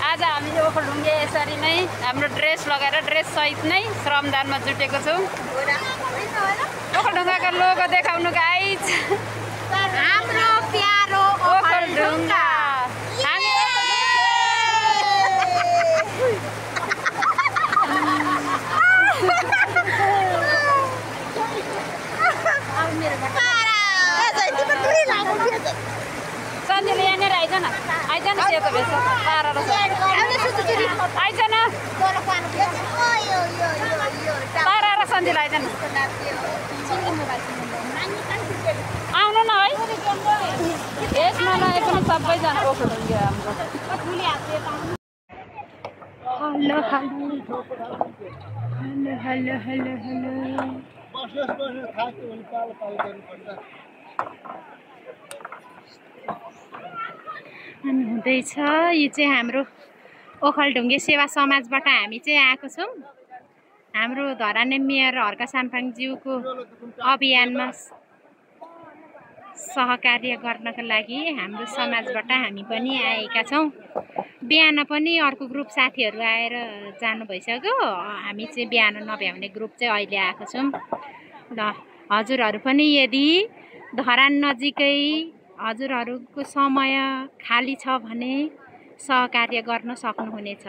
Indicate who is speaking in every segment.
Speaker 1: आज हामी ओखलढुङ्गे यसरी नै हाम्रो ड्रेस लगाएर ड्रेस सहित नै श्रमदानमा जुटेको छौँ। ओखलढुङ्गाको लोगो देखाउनु गाइज,
Speaker 2: हाम्रो प्यारो
Speaker 1: ओखलढुङ्गा। सन्जीले यहाँनिर आइज न, सेतो भेष तारा र आइज न, तारा र सन्जीले आइज न, आउनु न है। यसमा नआए पनि सबैजना ओखलढुङ्गे हाम्रो। Hello hello hello hello hello अनि हुँदैछ। यो चाहिँ हाम्रो ओखलढुङ्गे सेवा समाजबाट हामी चाहिँ आएको छौँ। हाम्रो धराने मेयर हर्का साम्पाङज्यूको अभियानमा सहकार्य गर्नको लागि हाम्रो समाजबाट हामी पनि आएका छौँ। बिहान पनि अर्को ग्रुप साथीहरू आएर जानु भइसक्यो। हामी चाहिँ बिहान नभ्याउने ग्रुप चाहिँ अहिले आएको छौँ। र हजुरहरू पनि यदि धरान नजिकै हजुरहरूको समय खाली छ भने सहकार्य गर्न सक्नुहुनेछ।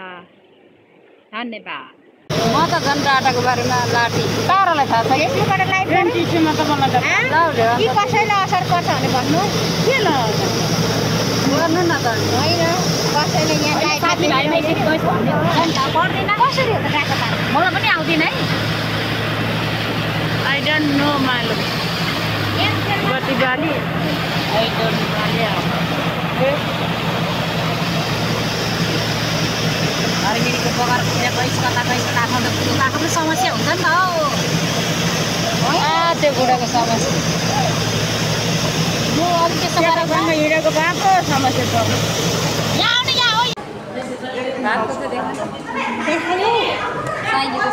Speaker 1: धन्यवाद। म त झन् डाटाको बारेमा लाटी तारालाई थाहा छ
Speaker 2: यसबाट लाइभ
Speaker 1: टिसीमा त मलाई
Speaker 2: कि कसैलाई असर पर्छ भने भन्नु
Speaker 1: के ल गर्नु न त
Speaker 2: होइन। कसैले यहाँ लाइभ
Speaker 1: साथीभाइमा यसरी गइस भन्ने
Speaker 2: पर्दैन। कसरी हो त डाटा तार?
Speaker 1: मलाई पनि आउँदैन है। आई डोन्ट नो मालुम कति गाली आई डोन्ट गाली हरिमिरीको बगर कता आफूले समस्या हुन्छ नि त हौ। त्यो बुढाको समस्या म अरू त्यसो गरेर हिँडेको बाटो समस्या छ। यहाँ आउने यहाँ हो भातको चाहिँ देख्नु साइलीको